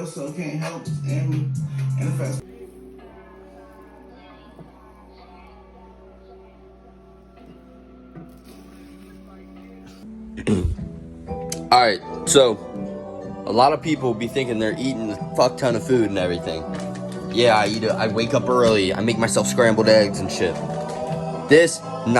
else, so can't help and the fast. All right, so a lot of people be thinking they're eating a fuck ton of food and everything. Yeah, I wake up early. I make myself scrambled eggs and shit. This so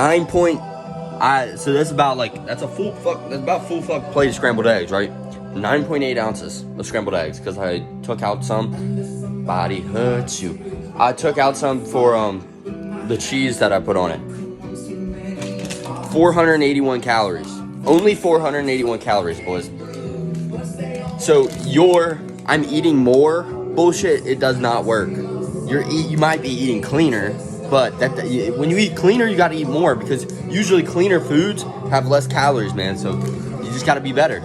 that's about that's about full fuck plate of scrambled eggs, right? 9.8 ounces of scrambled eggs because I took out some. Body hurts you. I took out some for the cheese that I put on it. 481 calories. Only 481 calories, boys. So I'm eating more bullshit. It does not work. You might be eating cleaner, but when you eat cleaner, you gotta eat more because usually cleaner foods have less calories, man. So you just gotta be better.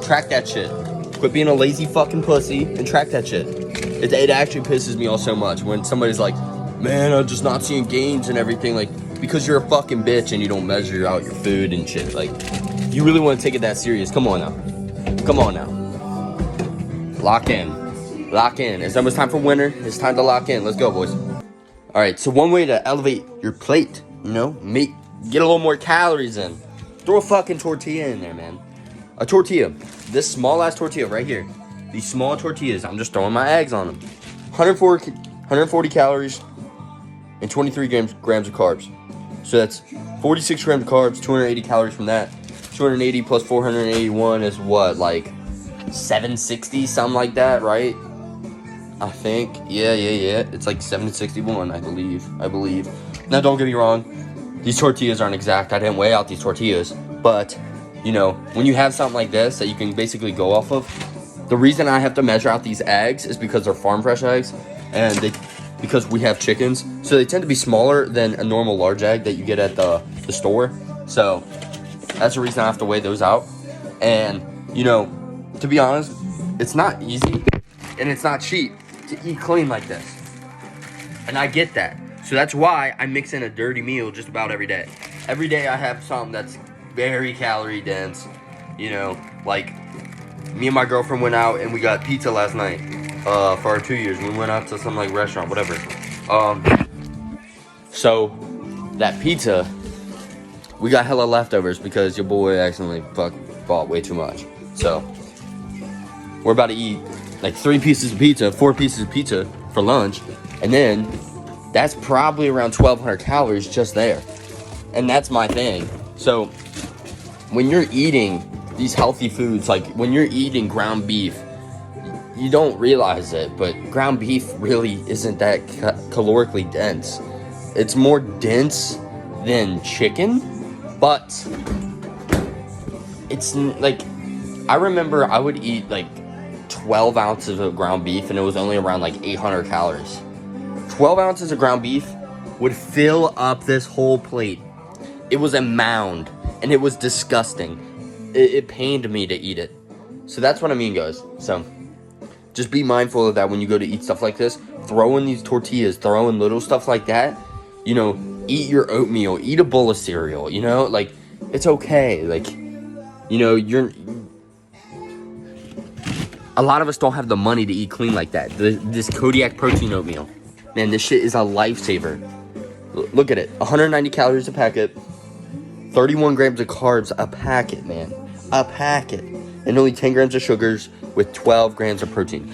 Track that shit. Quit being a lazy fucking pussy and track that shit. It actually pisses me off so much when somebody's like, man, I'm just not seeing gains and everything, because you're a fucking bitch and you don't measure out your food and shit. You really want to take it that serious? Come on now. Lock in. It's almost time for winter. It's time to lock in. Let's go, boys. All right, so one way to elevate your plate, get a little more calories in. Throw a fucking tortilla in there, man. A tortilla. This small ass tortilla right here. These small tortillas, I'm just throwing my eggs on them. 140 calories and 23 grams of carbs. So that's 46 grams of carbs, 280 calories from that. 280 plus 481 is what, 760, something like that, right? I think. Yeah. It's 761, I believe. Now, don't get me wrong. These tortillas aren't exact. I didn't weigh out these tortillas. But, when you have something like this that you can basically go off of, the reason I have to measure out these eggs is because they're farm fresh eggs. And because we have chickens. So they tend to be smaller than a normal large egg that you get at the store. So that's the reason I have to weigh those out. And, to be honest, it's not easy and it's not cheap to eat clean like this. And I get that. So that's why I mix in a dirty meal just about every day. Every day I have something that's very calorie dense. Me and my girlfriend went out and we got pizza last night for our 2 years. We went out to some restaurant, whatever. So that pizza, we got hella leftovers because your boy accidentally bought way too much. So we're about to eat 4 pieces of pizza for lunch, and then that's probably around 1,200 calories just there. And that's my thing. So when you're eating these healthy foods, when you're eating ground beef, you don't realize it, but ground beef really isn't that calorically dense. It's more dense than chicken, but it's I remember I would eat 12 ounces of ground beef and it was only around 800 calories. 12 ounces of ground beef would fill up this whole plate. It was a mound and it was disgusting. It pained me to eat it. So that's what I mean, guys. So just be mindful of that when you go to eat stuff like this. Throw in these tortillas, throw in little stuff like that. Eat your oatmeal, eat a bowl of cereal, it's okay. A lot of us don't have the money to eat clean like that. This Kodiak protein oatmeal, man, this shit is a lifesaver. Look at it, 190 calories a packet, 31 grams of carbs a packet, man. A packet. And only 10 grams of sugars with 12 grams of protein.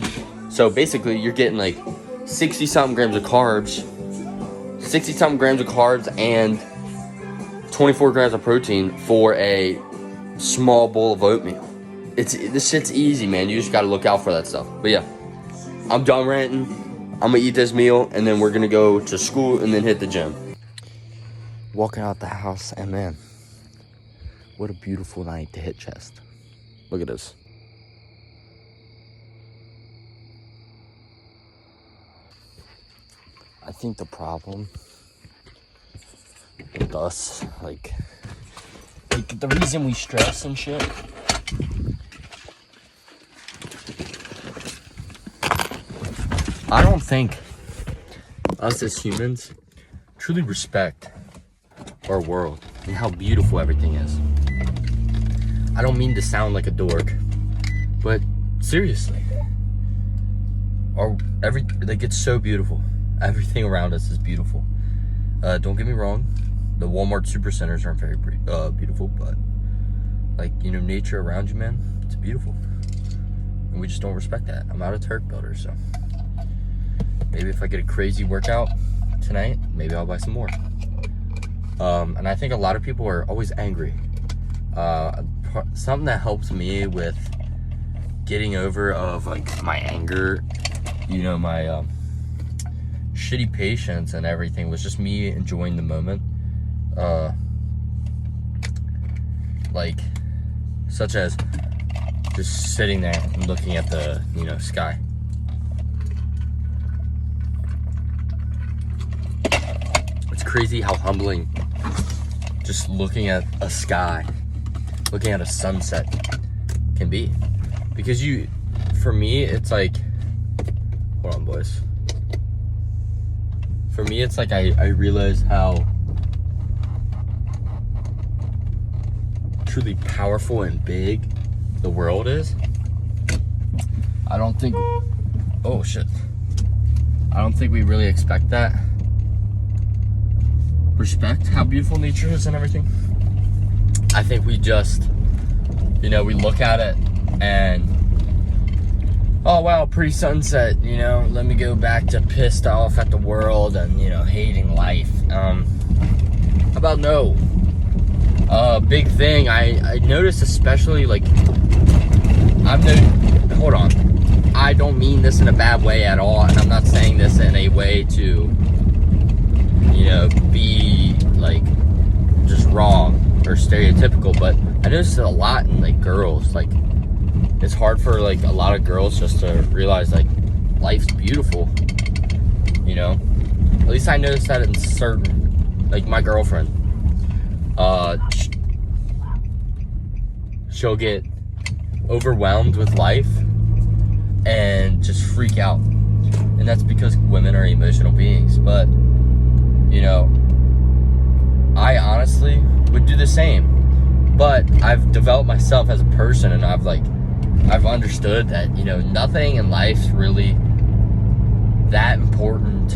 So basically, you're getting 60-something grams of carbs, and 24 grams of protein for a small bowl of oatmeal. This shit's easy, man. You just gotta look out for that stuff. But yeah, I'm done ranting. I'm gonna eat this meal, and then we're gonna go to school and then hit the gym. Walking out the house, and man, what a beautiful night to hit chest. Look at this. I think the problem with us, the reason we stress and shit, I don't think us as humans truly respect our world and how beautiful everything is. I don't mean to sound like a dork, but seriously, it's so beautiful. Everything around us is beautiful. Don't get me wrong, the Walmart super centers aren't very beautiful, but like, you know, nature around you, man, it's beautiful. And we just don't respect that. I'm out of turf builder, so maybe if I get a crazy workout tonight, maybe I'll buy some more. And I think a lot of people are always angry. Something that helps me with getting over of like my anger, you know, my shitty patience and everything, was just me enjoying the moment. Like, such as just sitting there and looking at the, you know, sky. It's crazy how humbling just looking at a sky, looking at a sunset can be. Because for me, it's like, hold on, boys. For me, it's like I realize how truly powerful and big the world is. I don't think, oh shit. I don't think we really expect that. Respect how beautiful nature is and everything. I think we just, you know, we look at it and, oh wow, pretty sunset, you know, let me go back to pissed off at the world and, you know, hating life. About no. Big thing I noticed, especially like, hold on, I don't mean this in a bad way at all, and I'm not saying this in a way to, you know, be like just wrong or stereotypical, but I noticed it a lot in like girls. Like, it's hard for like a lot of girls just to realize like life's beautiful, you know. At least I noticed that in certain, like my girlfriend, she'll get overwhelmed with life and just freak out, and that's because women are emotional beings. But, you know, I honestly would do the same, but I've developed myself as a person, and I've understood that, you know, nothing in life's really that important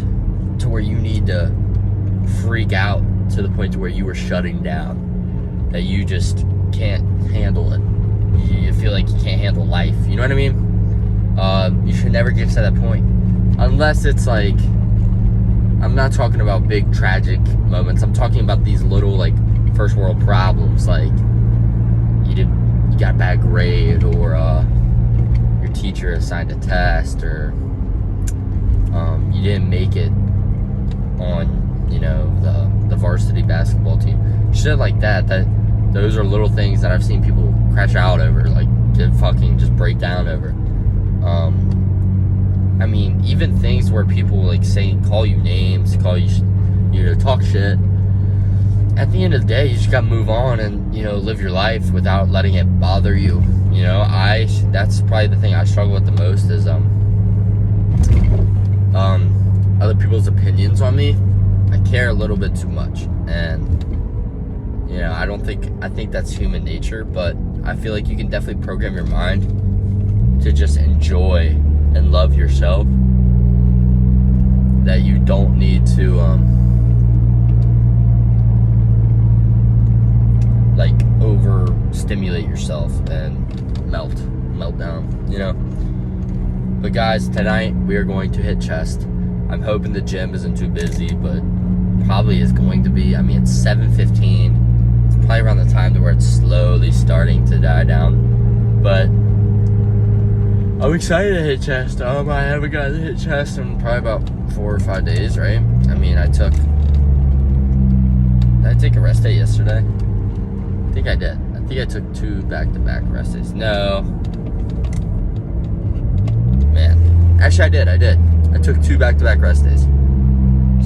to where you need to freak out to the point to where you are shutting down, that you just can't handle it. You feel like you can't handle life. You know what I mean? You should never get to that point. Unless it's like, I'm not talking about big tragic moments. I'm talking about these little like first world problems, like you got a bad grade, or your teacher assigned a test, or you didn't make it on, you know, the varsity basketball team. Shit like that. Those are little things that I've seen people crash out over, like to fucking just break down over. I mean, even things where people like call you names, call you, you know, talk shit. At the end of the day, you just gotta move on and, you know, live your life without letting it bother you. You know, that's probably the thing I struggle with the most is other people's opinions on me. I care a little bit too much, and you know, I think that's human nature, but I feel like you can definitely program your mind to just enjoy and love yourself, that you don't need to like overstimulate yourself and melt down, you know. But guys, tonight we are going to hit chest. I'm hoping the gym isn't too busy, but probably is going to be. I mean, it's 7:15. It's probably around the time to where it's slowly starting to die down. But I'm excited to hit chest. I haven't got to hit chest in probably about 4 or 5 days, right? I mean, did I take a rest day yesterday? I think I did. I think I took 2 back-to-back rest days. No. Man. Actually, I did. I took 2 back-to-back rest days.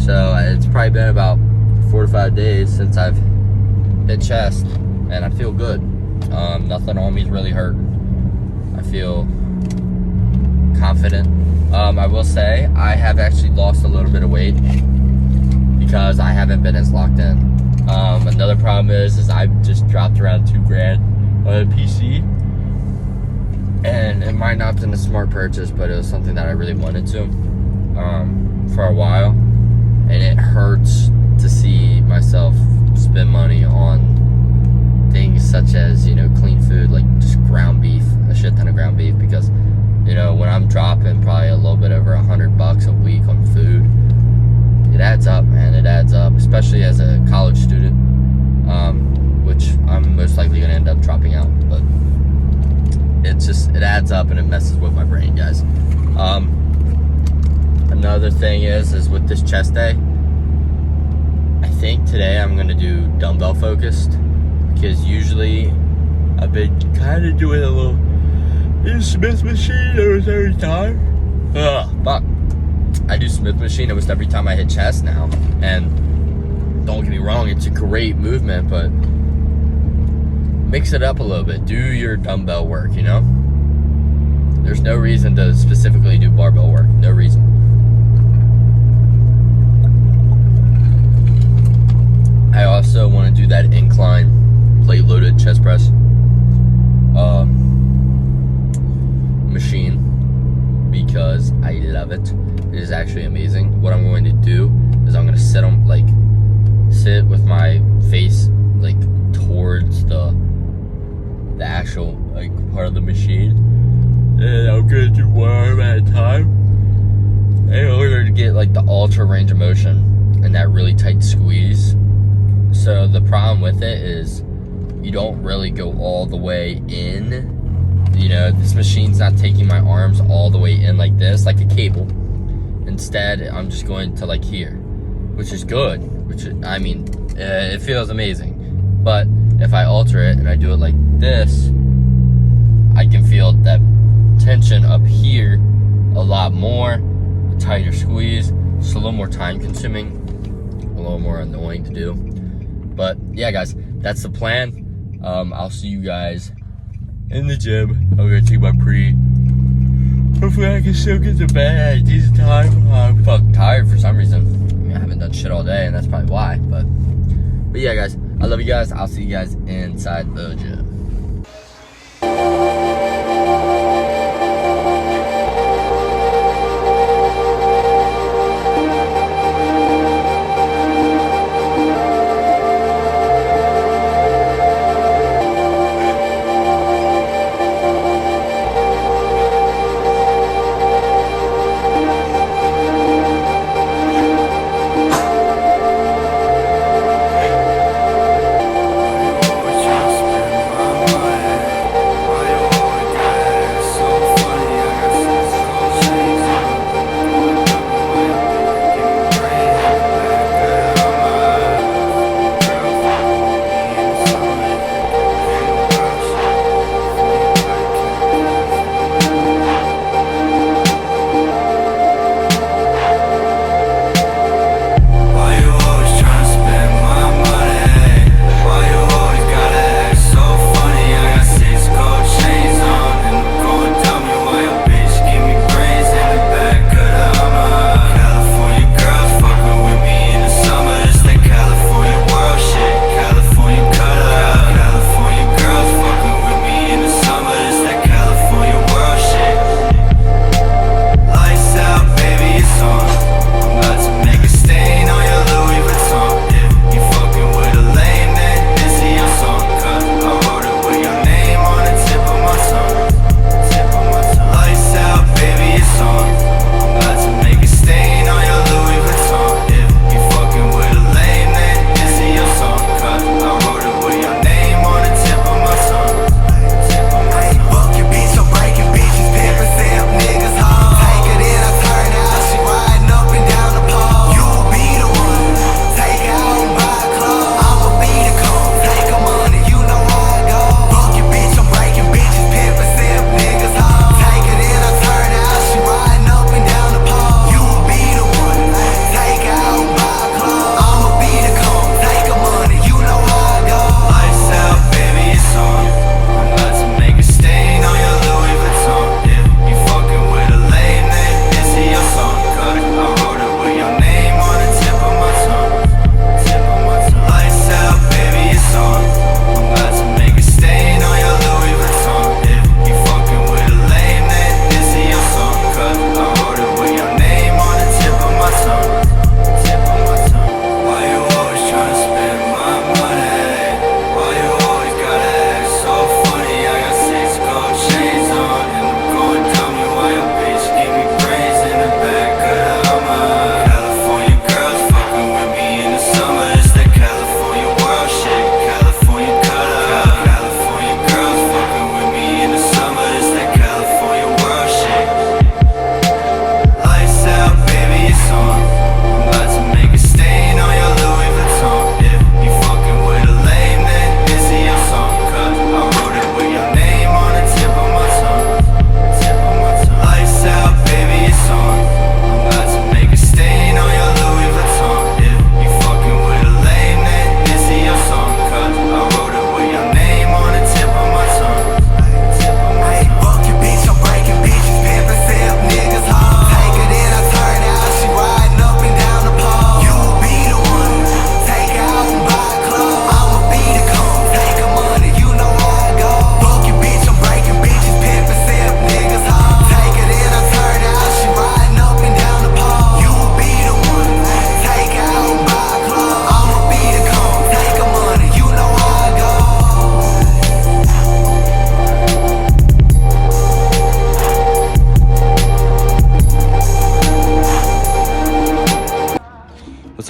So it's probably been about 4 to 5 days since I've hit chest, and I feel good. Nothing on me's really hurt. I feel confident. I will say I have actually lost a little bit of weight because I haven't been as locked in. Another problem is I've just dropped around $2,000 on a PC. And it might not have been a smart purchase, but it was something that I really wanted to for a while. And it hurts to see myself spend money on things such as, you know, clean food, like just ground beef, a shit ton of ground beef, because, you know, when I'm dropping probably a little bit over $100 a week on food, it adds up, man. It adds up, especially as a college student, which I'm most likely gonna end up dropping out, but it adds up and it messes with my brain, guys. Another thing is with this chest day, I think today I'm gonna do dumbbell focused, because usually I've been kind of doing a little Smith machine almost every time. Fuck. I do Smith machine almost every time I hit chest now, and don't get me wrong, it's a great movement, but mix it up a little bit. Do your dumbbell work, you know? There's no reason to specifically do barbell work. No reason. I also want to do that incline plate loaded chest press machine, because I love it. It is actually amazing. What I'm going to do is I'm going to sit with my face like towards the actual like part of the machine, and I'm gonna do one arm at a time in order to get like the ultra range of motion and that really tight squeeze. So the problem with it is you don't really go all the way in. You know, this machine's not taking my arms all the way in like this, like a cable. Instead, I'm just going to like here, which is good, it feels amazing. But if I alter it and I do it like this, I can feel that tension up here a lot more, a tighter squeeze. It's a little more time consuming, a little more annoying to do. But yeah, guys, that's the plan. I'll see you guys in the gym. I'm gonna take my pre. Hopefully I can still get to bed at a decent time. I'm fucking tired for some reason. I mean, I haven't done shit all day, and that's probably why. But yeah, guys, I love you guys. I'll see you guys inside the gym.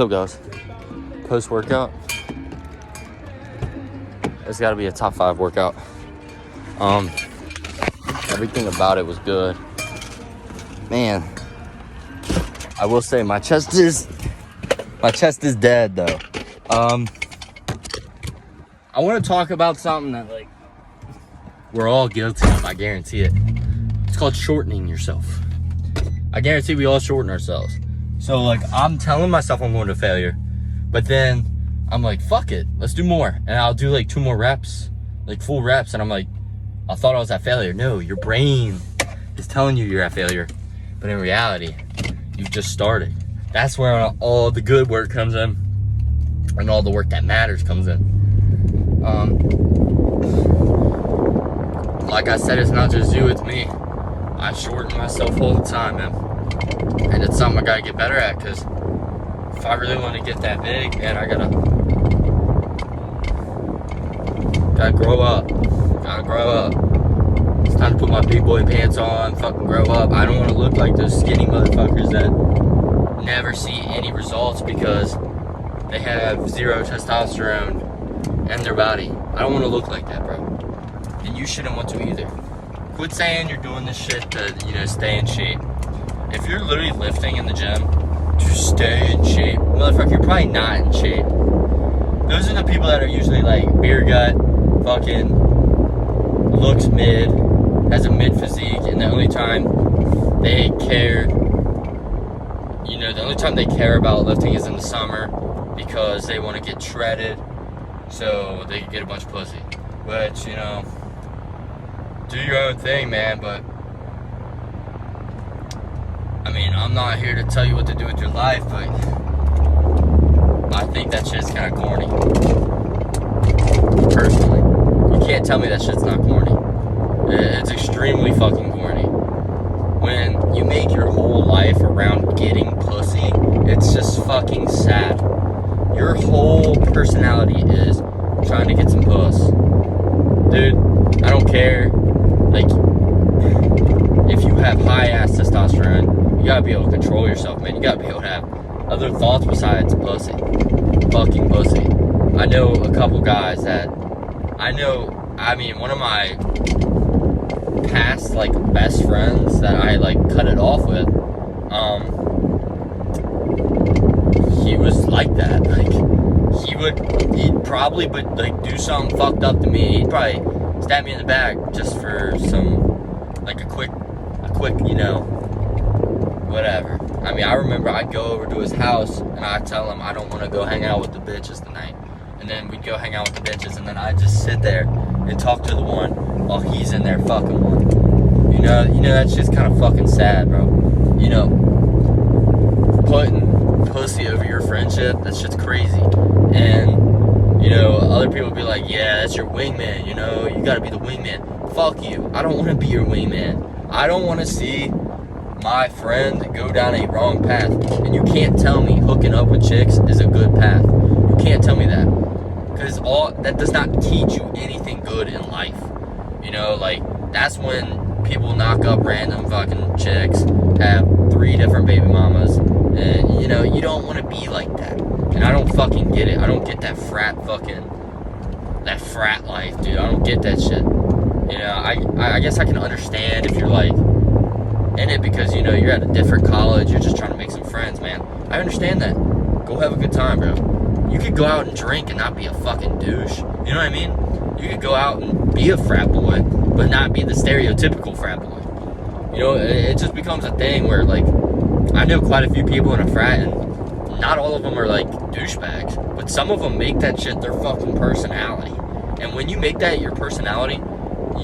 up, guys? Post-workout. It's got to be a top 5 workout. Everything about it was good. Man, I will say my chest is dead though. I want to talk about something that like we're all guilty of. I guarantee it. It's called shortening yourself. I guarantee we all shorten ourselves. So like I'm telling myself I'm going to failure, but then I'm like, fuck it, let's do more. And I'll do like 2 more reps, like full reps. And I'm like, I thought I was at failure. No, your brain is telling you you're at failure. But in reality, you've just started. That's where all the good work comes in. And all the work that matters comes in. Like I said, it's not just you, it's me. I shorten myself all the time, man. And it's something I gotta get better at, because if I really want to get that big, man, I gotta grow up. Gotta grow up. It's time to put my big boy pants on, fucking grow up. I don't want to look like those skinny motherfuckers that never see any results because they have 0 testosterone in their body. I don't want to look like that, bro. And you shouldn't want to either. Quit saying you're doing this shit to, stay in shape. If you're literally lifting in the gym to stay in shape, motherfucker, you're probably not in shape. Those are the people that are usually like beer gut, fucking looks mid, has a mid physique, and the only time they care, the only time they care about lifting is in the summer because they want to get shredded so they can get a bunch of pussy. Which, do your own thing, man, but I mean, I'm not here to tell you what to do with your life, but I think that shit's kind of corny. Personally. You can't tell me that shit's not corny. It's extremely fucking corny. When you make your whole life around getting pussy, it's just fucking sad. Your whole personality is trying to get some puss. Dude, I don't care. Like, if you have high ass testosterone, you gotta be able to control yourself, man. You gotta be able to have other thoughts besides pussy. Fucking pussy. I know a couple guys that one of my past like best friends that I like cut it off with, he was like that. Like he'd probably but like do something fucked up to me. He'd probably stab me in the back just for some like a quick whatever. I mean, I remember I'd go over to his house and I'd tell him I don't want to go hang out with the bitches tonight. And then we'd go hang out with the bitches, and then I'd just sit there and talk to the one while he's in there fucking one. That shit's kind of fucking sad, bro. Putting pussy over your friendship, that shit's crazy. And, other people be like, yeah, that's your wingman, you gotta be the wingman. Fuck you. I don't want to be your wingman. I don't want to see my friend go down a wrong path. And you can't tell me hooking up with chicks is a good path. You can't tell me that. Because that does not teach you anything good in life. That's when people knock up random fucking chicks, have 3 different baby mamas, and, you don't want to be like that. And I don't fucking get it. I don't get that frat life, dude. I don't get that shit. I guess I can understand if you're, like, in it because, you're at a different college, you're just trying to make some friends, man. I understand that. Go have a good time, bro. You could go out and drink and not be a fucking douche. You know what I mean? You could go out and be a frat boy, but not be the stereotypical frat boy. It just becomes a thing where, like, I know quite a few people in a frat, and not all of them are, like, douchebags. But some of them make that shit their fucking personality. And when you make that your personality,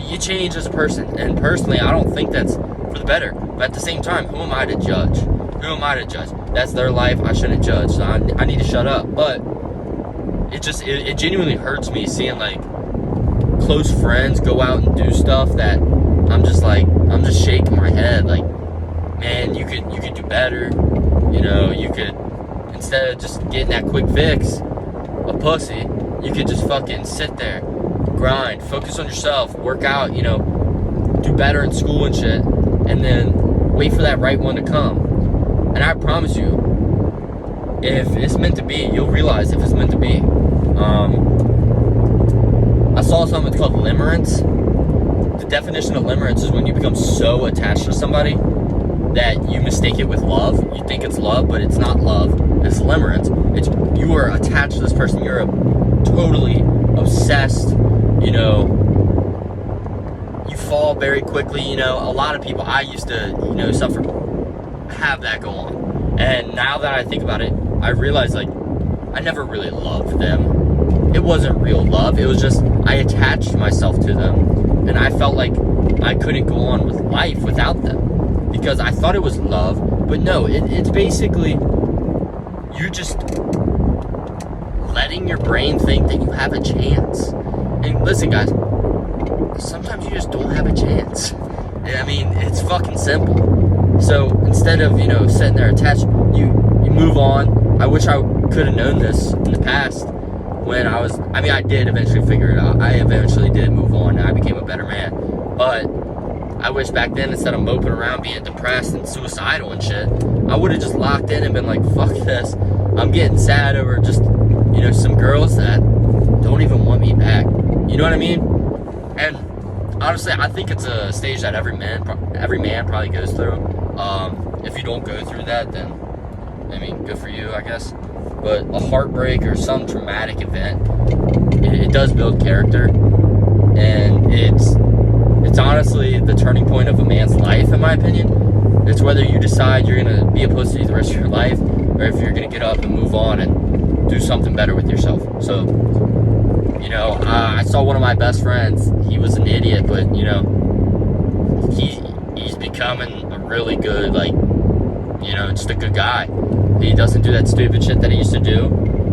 you change as a person. And personally, I don't think that's for the better. But at the same time, who am I to judge? Who am I to judge? That's their life. I shouldn't judge. So I need to shut up. But it genuinely hurts me seeing, like, close friends go out and do stuff that I'm just shaking my head. Like, man, you could do better. You could, instead of just getting that quick fix, a pussy, you could just fucking sit there, grind, focus on yourself, work out, do better in school and shit, and then wait for that right one to come. And I promise you, if it's meant to be, you'll realize if it's meant to be. I saw something called limerence. The definition of limerence is when you become so attached to somebody that you mistake it with love. You think it's love, but it's not love. It's limerence. It's you are attached to this person. You're totally obsessed. You know, you fall very quickly. You know, a lot of people, I used to, you know, have that go on. And now that I think about it, I realize, like, I never really loved them. It wasn't real love. It was just, I attached myself to them. And I felt like I couldn't go on with life without them. Because I thought it was love. But no, it's basically, you're just letting your brain think that you have a chance. And listen, guys, sometimes you just don't have a chance. I mean, it's fucking simple. So instead of, you know, sitting there attached, you move on. I wish I could have known this in the past when I did eventually figure it out. I eventually did move on and I became a better man. But I wish back then, instead of moping around being depressed and suicidal and shit, I would have just locked in and been like, fuck this. I'm getting sad over just, you know, some girls that don't even want me back. You know what I mean? And honestly, I think it's a stage that every man probably goes through. If you don't go through that, then, I mean, good for you, I guess. But a heartbreak or some traumatic event, it does build character. And it's honestly the turning point of a man's life, in my opinion. It's whether you decide you're going to be a pussy the rest of your life, or if you're going to get up and move on and do something better with yourself. So, you know, I saw one of my best friends. He was an idiot, but, you know, he's becoming a really good, like, you know, just a good guy. He doesn't do that stupid shit that he used to do.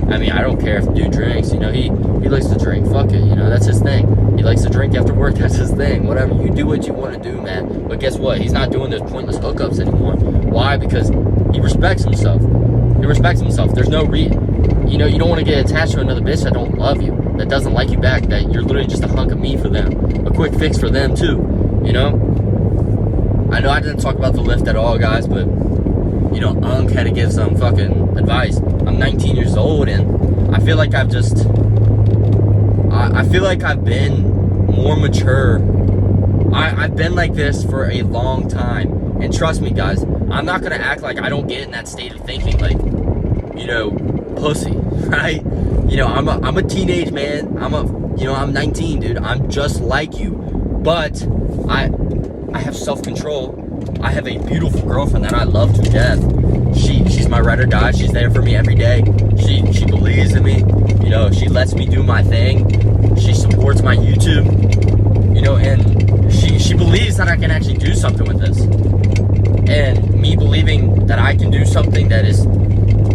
I mean, I don't care if the dude drinks, you know, he likes to drink, fuck it, you know, that's his thing. He likes to drink after work, that's his thing. Whatever, you do what you want to do, man. But guess what? He's not doing those pointless hookups anymore. Why? Because he respects himself. He respects himself. There's no you know, you don't want to get attached to another bitch that don't love you, that doesn't like you back, that you're literally just a hunk of meat for them. A quick fix for them, too, you know? I know I didn't talk about the lift at all, guys, but, you know, Unc had to give some fucking advice. I'm 19 years old, and I feel like I've been more mature. I've been like this for a long time. And trust me, guys, I'm not going to act like I don't get in that state of thinking, like, you know, pussy, right? You know, I'm a teenage man. I'm 19, dude. I'm just like you. But I have self-control. I have a beautiful girlfriend that I love to death. She's my ride or die. She's there for me every day. She believes in me. You know, she lets me do my thing. She supports my YouTube. You know, and she believes that I can actually do something with this. And me believing that I can do something that is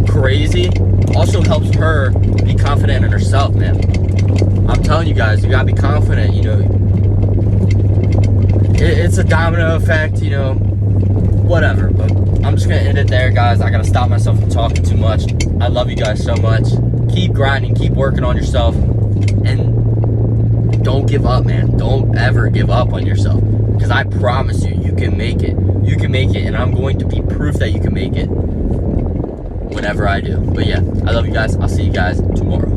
crazy also helps her be confident in herself, man. I'm telling you guys, you gotta be confident, you know. It's a domino effect, you know, whatever. But I'm just gonna end it there, guys. I gotta stop myself from talking too much. I love you guys so much. Keep grinding, keep working on yourself, and don't give up, man. Don't ever give up on yourself, because I promise you, you can make it. You can make it, and I'm going to be proof that you can make it whenever I do. But yeah, I love you guys. I'll see you guys tomorrow.